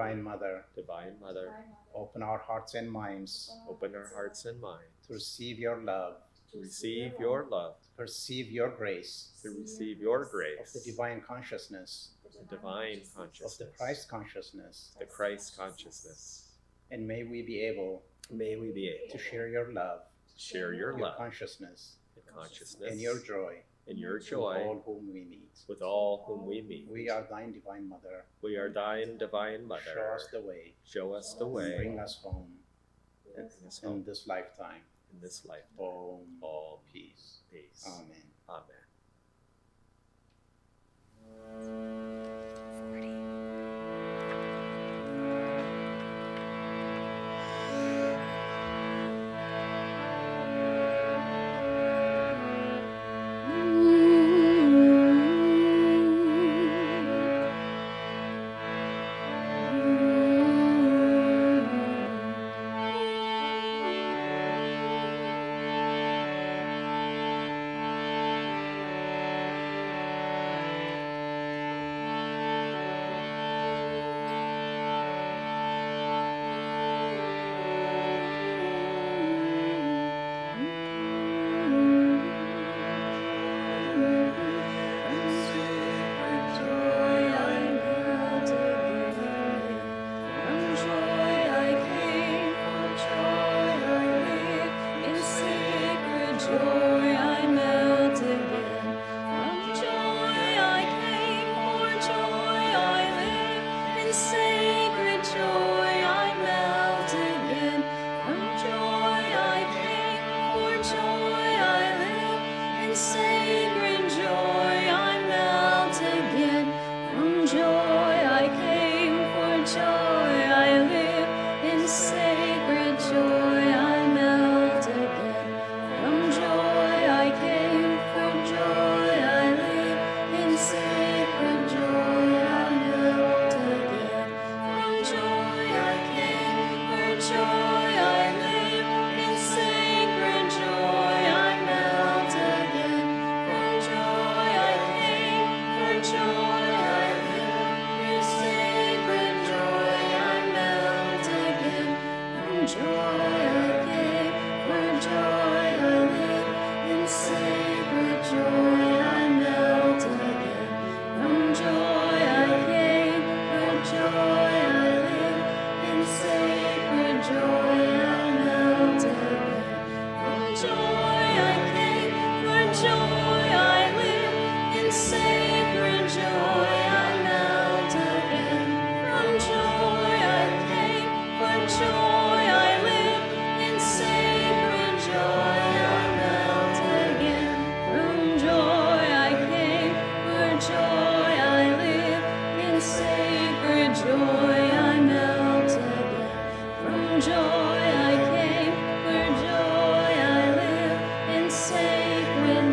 Divine Mother, Divine Mother, open our hearts and minds open our hearts and minds to receive your love, to receive your love, to perceive your grace, to receive your of grace, the divine consciousness, the divine of consciousness, the Christ consciousness. the Christ consciousness. And may we be able May we be able to share your love, share your your love consciousness, and consciousness and your joy and your with joy all whom we meet. with all whom we meet. We are thine Divine Mother. We are thine Divine Mother. Show us the way. Show us the way. Bring us home and bring us in home this lifetime. in this lifetime. Om. Om. Peace. Peace. Amen. Amen.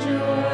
Joy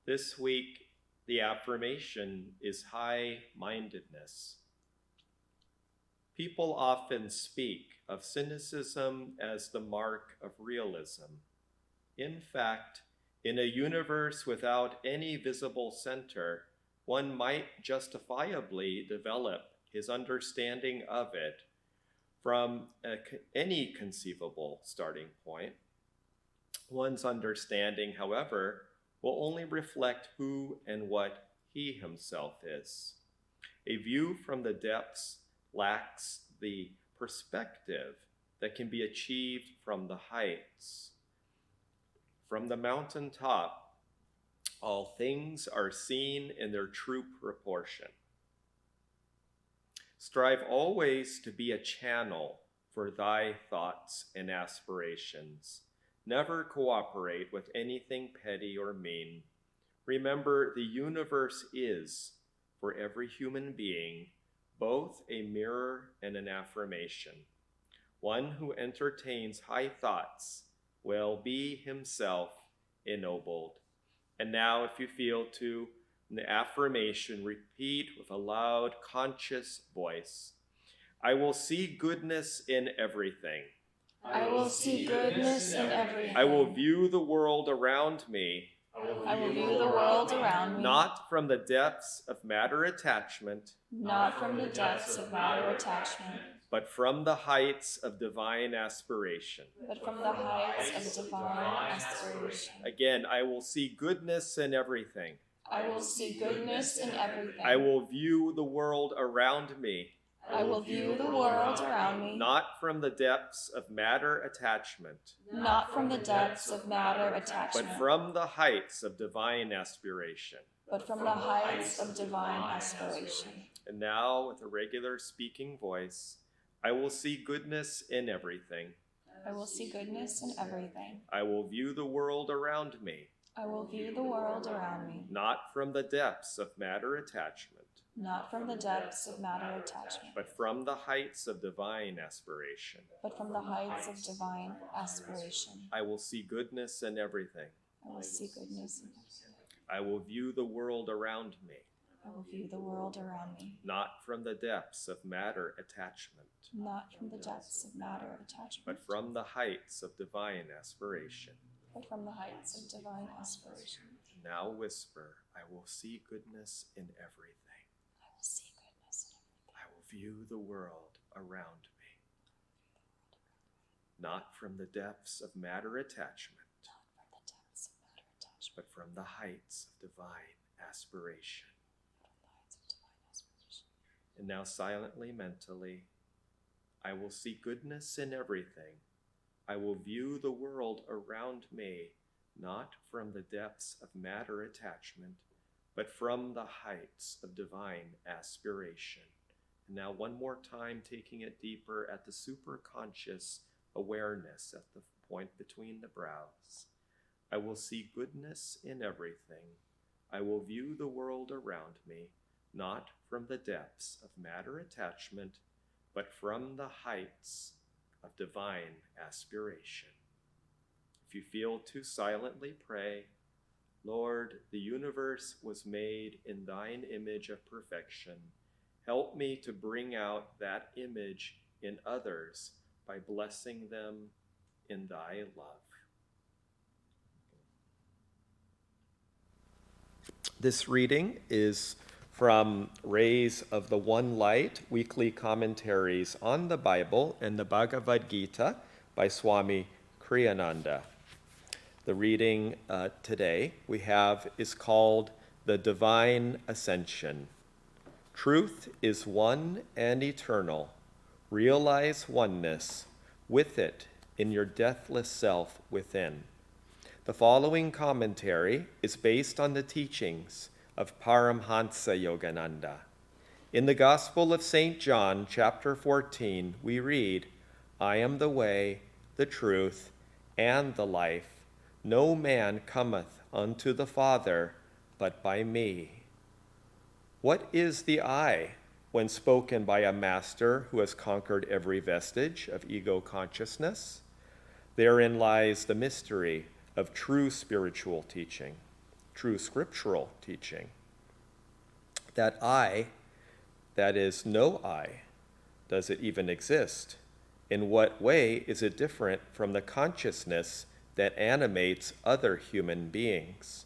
This week, the affirmation is high-mindedness. People often speak of cynicism as the mark of realism. In fact, in a universe without any visible center, one might justifiably develop his understanding of it from any conceivable starting point. One's understanding, however, will only reflect who and what he himself is. A view from the depths lacks the perspective that can be achieved from the heights. From the mountaintop, all things are seen in their true proportion. Strive always to be a channel for thy thoughts and aspirations. Never cooperate with anything petty or mean. Remember, the universe is, for every human being, both a mirror and an affirmation. One who entertains high thoughts will be himself ennobled. And now, if you feel to the affirmation, repeat with a loud, conscious voice. I will see goodness in everything. I will see goodness in everything. I will view the world around me. I will view the world around me. Not from the depths of matter attachment. Not from the depths of matter attachment. But from the heights of divine aspiration. But from the heights of divine aspiration. Again, I will see goodness in everything. I will see goodness in everything. I will view the world around me. I will view the world around me. Not from the depths of matter attachment. Not from the depths of matter attachment. But from the heights of divine aspiration. But from the heights of divine aspiration. And now, with a regular speaking voice, I will see goodness in everything. I will see goodness in everything. I will view the world around me. I will view the world around me. Not from the depths of matter attachment. Not from the depths of matter attachment. But from the heights of divine aspiration. But from the heights of divine aspiration. I will see goodness in everything. I will see goodness in everything. I will view the world around me. I will view the world around me. Not from the depths of matter attachment. Not from the depths of matter attachment. But from the heights of divine aspiration. But from the heights of divine aspiration. Now whisper, I will see goodness in everything. I will see goodness in everything. I will view the world around me. Not from the depths of matter attachment. Not from the depths of matter attachment. But from the heights of divine aspiration. From the heights of divine aspiration. And now silently, mentally, I will see goodness in everything. I will view the world around me, not from the depths of matter attachment, but from the heights of divine aspiration. And now one more time, taking it deeper at the superconscious awareness at the point between the brows. I will see goodness in everything. I will view the world around me, not from the depths of matter attachment, but from the heights of divine aspiration. If you feel to silently pray, Lord, the universe was made in thine image of perfection. Help me to bring out that image in others by blessing them in thy love. This reading is from Rays of the One Light, weekly commentaries on the Bible and the Bhagavad Gita by Swami Kriyananda. The reading today we have is called The Divine Ascension. Truth is one and eternal. Realize oneness with it in your deathless self within. The following commentary is based on the teachings of Paramhansa Yogananda. In the Gospel of St. John, chapter 14, we read, I am the way, the truth, and the life. No man cometh unto the Father but by me. What is the I when spoken by a master who has conquered every vestige of ego consciousness? Therein lies the mystery of true spiritual teaching. true scriptural teaching. That I, that is no I, does it even exist? In what way is it different from the consciousness that animates other human beings?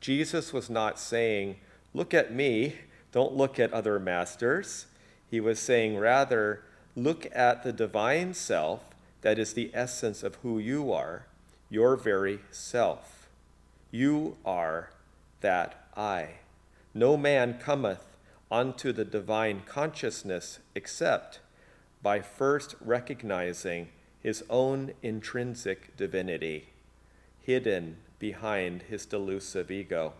Jesus was not saying, look at me, don't look at other masters. He was saying, rather, look at the divine self that is the essence of who you are, your very self. You are that I. No man cometh unto the divine consciousness except by first recognizing his own intrinsic divinity, hidden behind his delusive ego.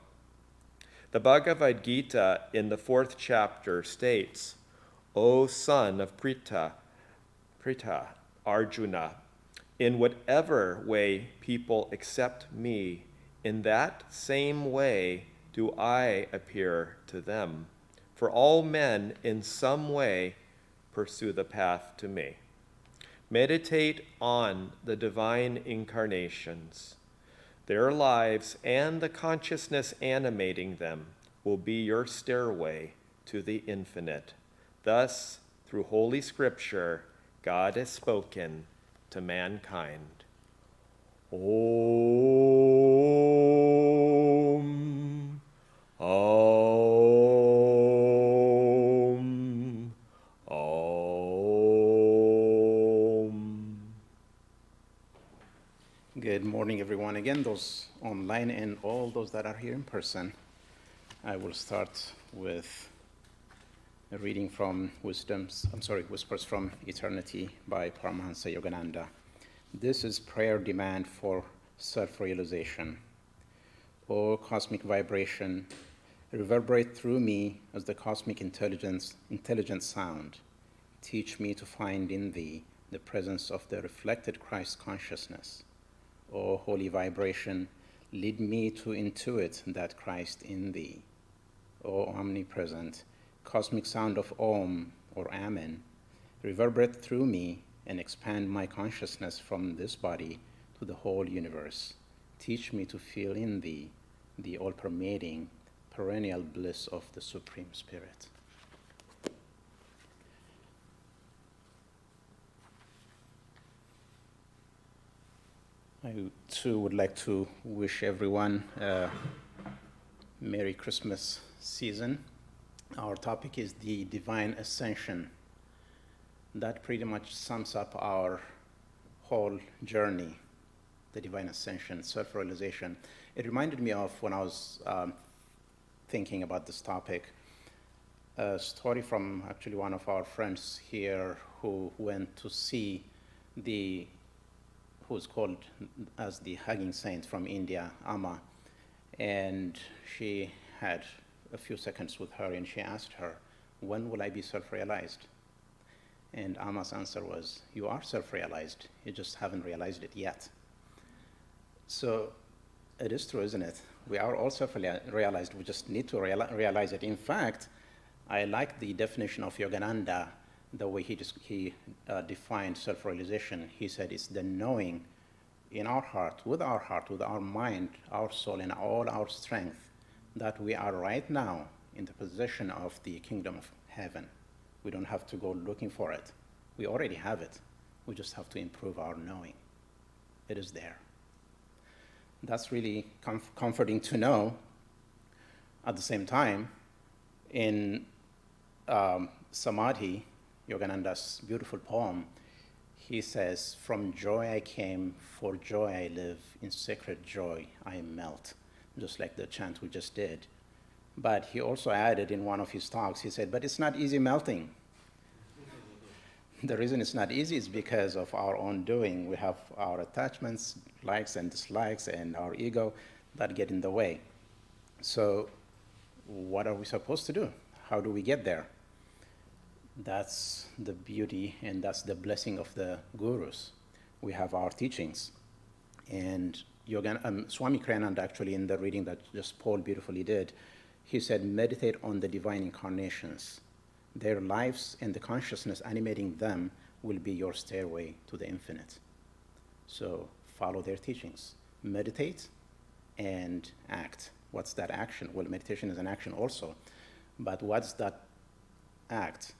The Bhagavad Gita in the 4th chapter states, O son of Prita, Arjuna, in whatever way people accept me, in that same way do I appear to them. For all men in some way pursue the path to me. Meditate on the divine incarnations. Their lives and the consciousness animating them will be your stairway to the infinite. Thus, through Holy Scripture, God has spoken to mankind. Om. Om. Om. Good morning, everyone. Again, those online and all those that are here in person. I will start with a reading from Whispers from Eternity by Paramahansa Yogananda. This is prayer demand for self-realization. O cosmic vibration, reverberate through me as the cosmic intelligent sound. Teach me to find in thee the presence of the reflected Christ consciousness. O holy vibration, lead me to intuit that Christ in thee. O omnipresent, cosmic sound of Om or Amen, reverberate through me and expand my consciousness from this body to the whole universe. Teach me to feel in thee the all-permeating, perennial bliss of the Supreme Spirit. I too would like to wish everyone a Merry Christmas season. Our topic is the Divine Ascension. That pretty much sums up our whole journey, the Divine Ascension, self-realization. It reminded me of, when I was thinking about this topic, a story from actually one of our friends here who went to see who's called as the Hugging Saint from India, Amma, and she had a few seconds with her, and she asked her, when will I be self-realized? And Amma's answer was, you are self-realized, you just haven't realized it yet. So it is true, isn't it? We are all self-realized, we just need to realize it. In fact, I like the definition of Yogananda, the way he defined self-realization. He said it's the knowing in our heart, with our mind, our soul, and all our strength, that we are right now in the possession of the kingdom of heaven. We don't have to go looking for it. We already have it. We just have to improve our knowing. It is there. That's really comforting to know. At the same time, in Samadhi, Yogananda's beautiful poem, he says, from joy I came, for joy I live, in sacred joy I melt, just like the chant we just did. But he also added in one of his talks, he said, but it's not easy melting. The reason it's not easy is because of our own doing. We have our attachments, likes and dislikes, and our ego that get in the way. So what are we supposed to do? How do we get there? That's the beauty and that's the blessing of the gurus. We have our teachings. And Swami Kriyananda, actually, in the reading that just Paul beautifully did, he said, meditate on the divine incarnations. Their lives and the consciousness animating them will be your stairway to the infinite. So follow their teachings. Meditate and act. What's that action? Well, meditation is an action also, but what's that act?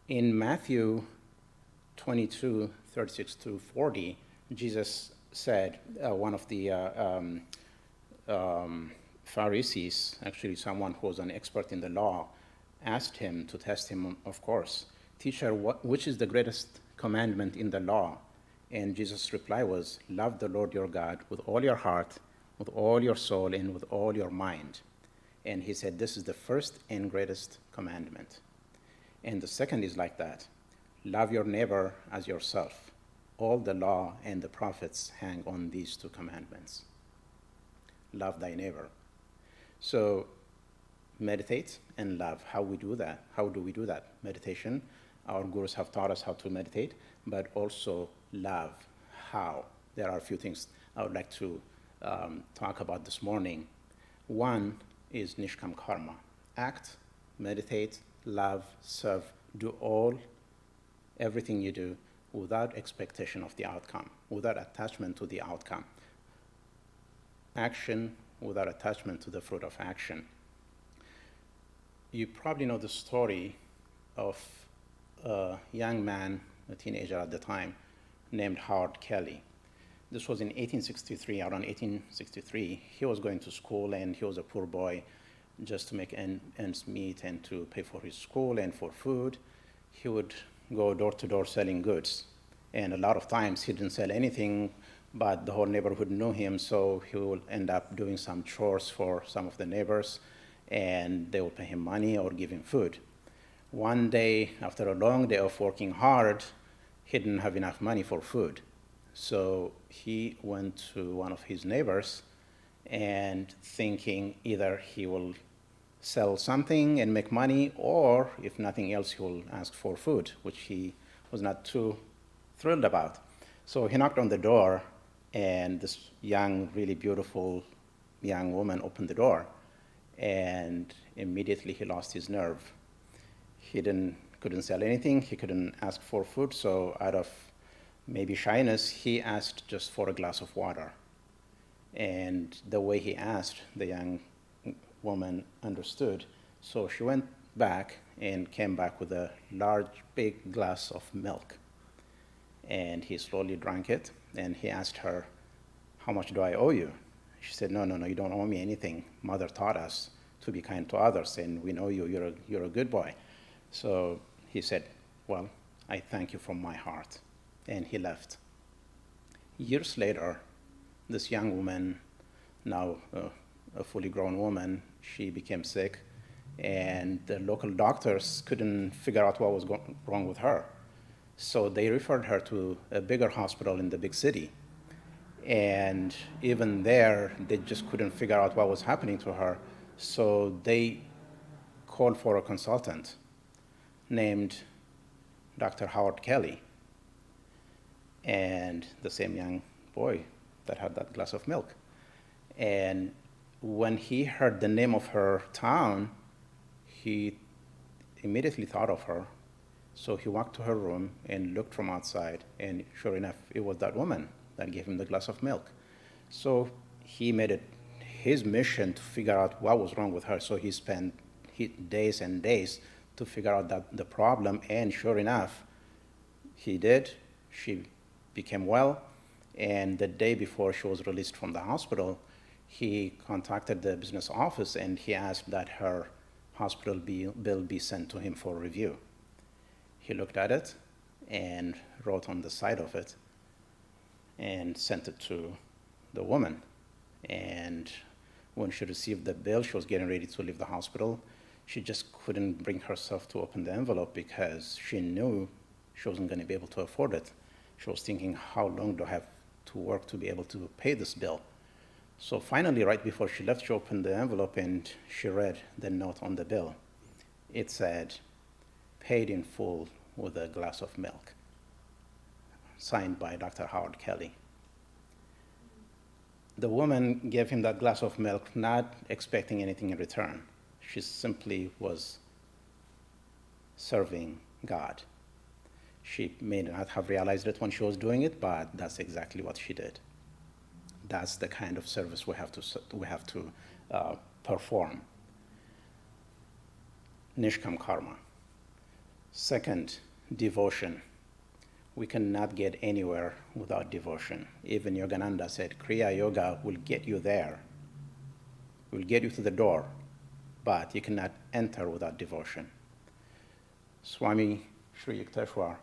In Matthew 22, 36 to 40, Jesus said, one of the Pharisees, actually someone who was an expert in the law, asked him to test him, of course, "Teacher, which is the greatest commandment in the law?" And Jesus' reply was, "Love the Lord your God with all your heart, with all your soul, and with all your mind." And he said, this is the first and greatest commandment. And the second is like that. Love your neighbor as yourself. All the law and the prophets hang on these two commandments. Love thy neighbor. So meditate and love. How we do that? How do we do that? Meditation. Our gurus have taught us how to meditate, but also love. How? There are a few things I would like to talk about this morning. One is Nishkam Karma. Act, meditate, love, serve, do everything you do without expectation of the outcome, without attachment to the outcome. Action without attachment to the fruit of action. You probably know the story of a young man, a teenager at the time, named Howard Kelly. This was in 1863, around 1863. He was going to school, and he was a poor boy, just to make ends meet and to pay for his school and for food. He would go door to door selling goods. And a lot of times he didn't sell anything, but the whole neighborhood knew him, so he would end up doing some chores for some of the neighbors, and they would pay him money or give him food. One day, after a long day of working hard, he didn't have enough money for food. So he went to one of his neighbors and thinking either he will sell something and make money, or if nothing else, he will ask for food, which he was not too thrilled about. So he knocked on the door, and this young, really beautiful young woman opened the door, and immediately he lost his nerve. He couldn't sell anything, he couldn't ask for food, so out of maybe shyness, he asked just for a glass of water. And the way he asked, the young woman understood. So she went back and came back with a large, big glass of milk. And he slowly drank it, and he asked her, "How much do I owe you?" She said, no, you don't owe me anything. Mother taught us to be kind to others, and we know you're a good boy. So he said, "Well, I thank you from my heart." And he left. Years later, this young woman, now a fully grown woman, she became sick, and the local doctors couldn't figure out what was wrong with her. So they referred her to a bigger hospital in the big city. And even there, they just couldn't figure out what was happening to her. So they called for a consultant named Dr. Howard Kelly, and the same young boy that had that glass of milk. And when he heard the name of her town, he immediately thought of her. So he walked to her room and looked from outside, and sure enough, it was that woman that gave him the glass of milk. So he made it his mission to figure out what was wrong with her. So he spent days and days to figure out the problem, and sure enough, he did. She became well, and the day before she was released from the hospital, he contacted the business office, and he asked that her hospital bill be sent to him for review. He looked at it and wrote on the side of it and sent it to the woman. And when she received the bill, she was getting ready to leave the hospital. She just couldn't bring herself to open the envelope because she knew she wasn't going to be able to afford it. She was thinking, how long do I have to work to be able to pay this bill? So finally, right before she left, she opened the envelope and she read the note on the bill. It said, "Paid in full with a glass of milk," signed by Dr. Howard Kelly. The woman gave him that glass of milk, not expecting anything in return. She simply was serving God. She may not have realized it when she was doing it, but that's exactly what she did. That's the kind of service we have to perform. Nishkam karma. Second, devotion. We cannot get anywhere without devotion. Even Yogananda said, Kriya Yoga will get you there, will get you to the door, but you cannot enter without devotion. Swami Sri Yukteswar,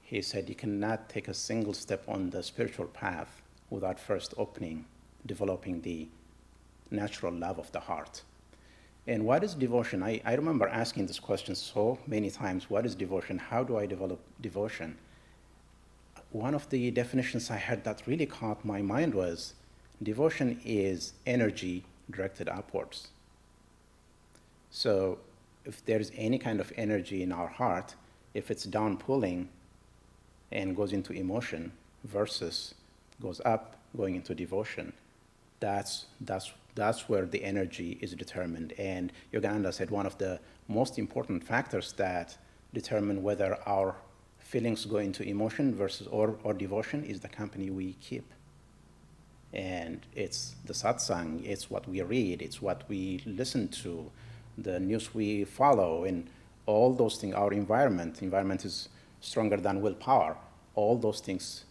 he said, you cannot take a single step on the spiritual path without first developing the natural love of the heart. And what is devotion? I remember asking this question so many times. What is devotion? How do I develop devotion? One of the definitions I heard that really caught my mind was devotion is energy directed upwards. So if there's any kind of energy in our heart, if it's down pulling and goes into emotion versus goes up going into devotion, that's where the energy is determined. And Yogananda said one of the most important factors that determine whether our feelings go into emotion versus or devotion is the company we keep. And it's the satsang, it's what we read, it's what we listen to, the news we follow, and all those things, our environment is stronger than willpower. All those things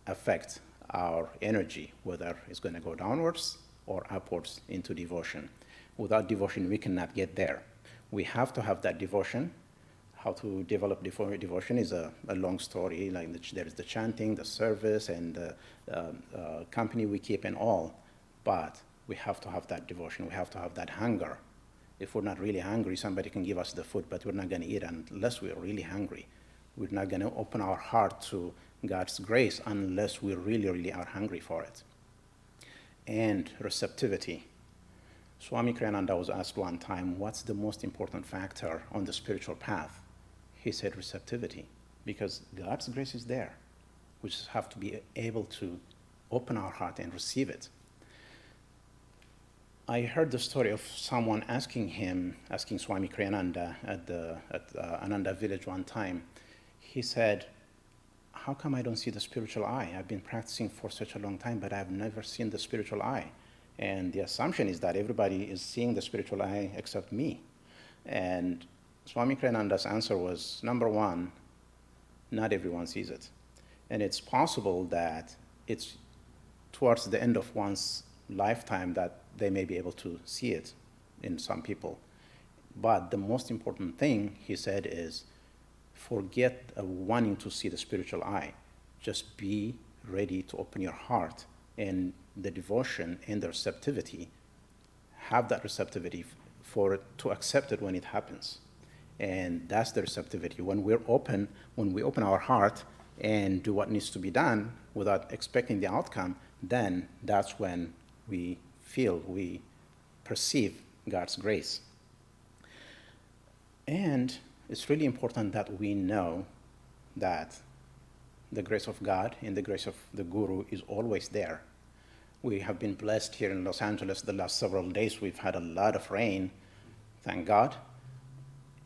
affect our energy, whether it's going to go downwards or upwards into devotion. Without devotion, we cannot get there. We have to have that devotion. How to develop devotion is a long story. Like there is the chanting, the service, and the company we keep and all. But we have to have that devotion. We have to have that hunger. If we're not really hungry, somebody can give us the food, but we're not going to eat unless we're really hungry. We're not going to open our heart to God's grace unless we really, really are hungry for it. And receptivity. Swami Kriyananda was asked one time, what's the most important factor on the spiritual path? He said receptivity, because God's grace is there. We just have to be able to open our heart and receive it. I heard the story of someone asking Swami Kriyananda at Ananda village one time. He said, how come I don't see the spiritual eye? I've been practicing for such a long time, but I've never seen the spiritual eye. And the assumption is that everybody is seeing the spiritual eye except me. And Swami Kriyananda's answer was, number one, not everyone sees it. And it's possible that it's towards the end of one's lifetime that they may be able to see it in some people. But the most important thing, he said, is forget wanting to see the spiritual eye. Just be ready to open your heart, and the devotion and the receptivity, have that receptivity for it to accept it when it happens. And that's the receptivity. When we open our heart and do what needs to be done without expecting the outcome, then that's when we perceive God's grace. And it's really important that we know that the grace of God and the grace of the Guru is always there. We have been blessed here in Los Angeles the last several days. We've had a lot of rain, thank God.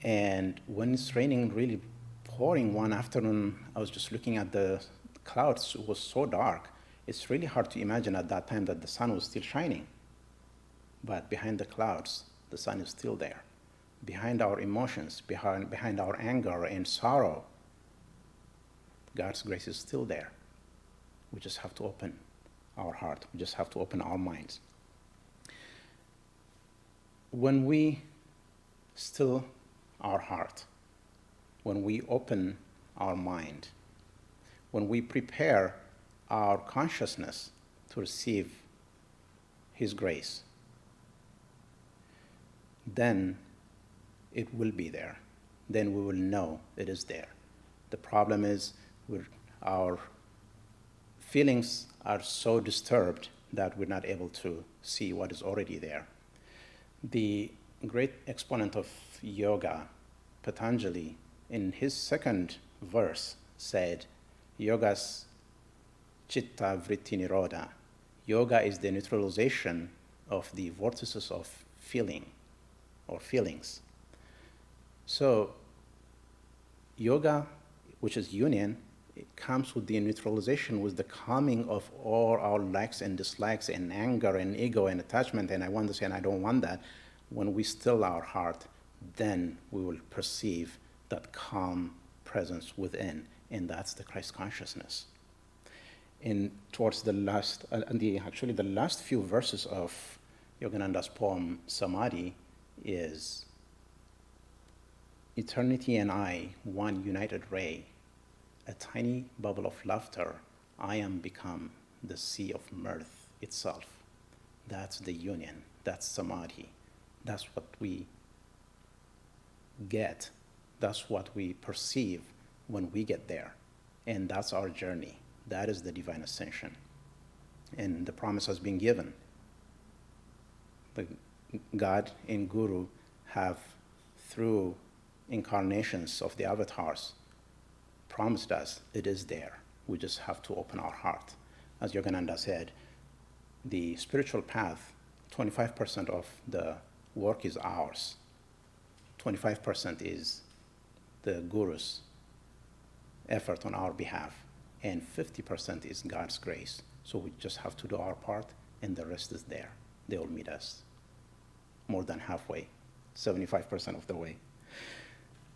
And when it's raining, really pouring one afternoon, I was just looking at the clouds. It was so dark. It's really hard to imagine at that time that the sun was still shining. But behind the clouds, the sun is still there. Behind our emotions, behind our anger and sorrow, God's grace is still there. We just have to open our heart. We just have to open our minds. When we still our heart, when we open our mind, when we prepare our consciousness to receive His grace, then it will be there. Then we will know it is there. The problem is our feelings are so disturbed that we're not able to see what is already there. The great exponent of yoga, Patanjali, in his second verse said, Yogas chitta vritti nirodha. Yoga is the neutralization of the vortices of feeling or feelings. So yoga, which is union, it comes with the neutralization, with the calming of all our likes and dislikes and anger and ego and attachment, and I want this and I don't want that. When we still our heart, then we will perceive that calm presence within, and that's the Christ consciousness. And towards the last, actually the last few verses of Yogananda's poem, Samadhi, is eternity and I, one united ray, a tiny bubble of laughter, I am become the sea of mirth itself. That's the union, that's Samadhi. That's what we get, that's what we perceive when we get there. And that's our journey. That is the Divine Ascension. And the promise has been given. The God and Guru have, through incarnations of the avatars, promised us it is there. We just have to open our heart. As Yogananda said, the spiritual path, 25% of the work is ours. 25% is the Guru's effort on our behalf, and 50% is God's grace. So we just have to do our part, and the rest is there. They will meet us more than halfway, 75% of the way.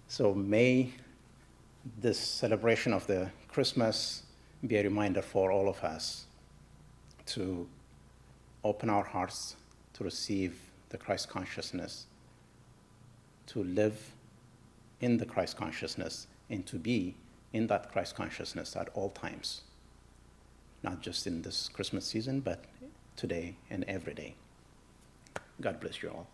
So may this celebration of the Christmas be a reminder for all of us to open our hearts to receive the Christ consciousness, to live in the Christ consciousness, and to be in that Christ consciousness at all times, not just in this Christmas season, but today and every day. God bless you all.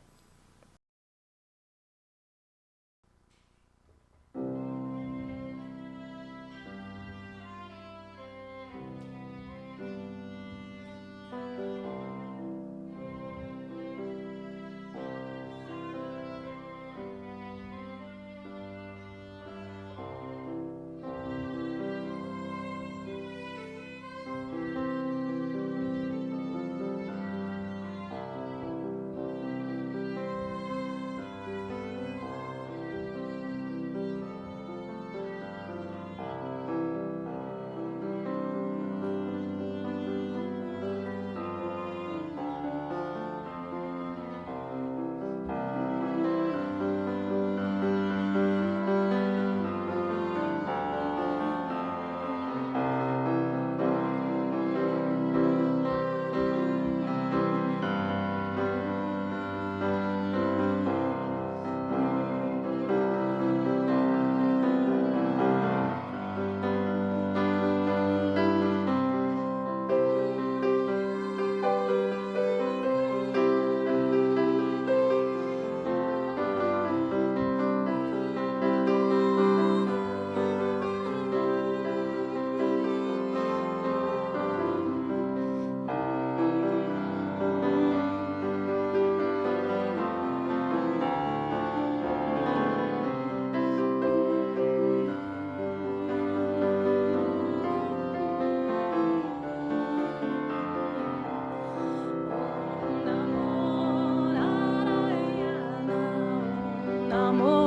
Namo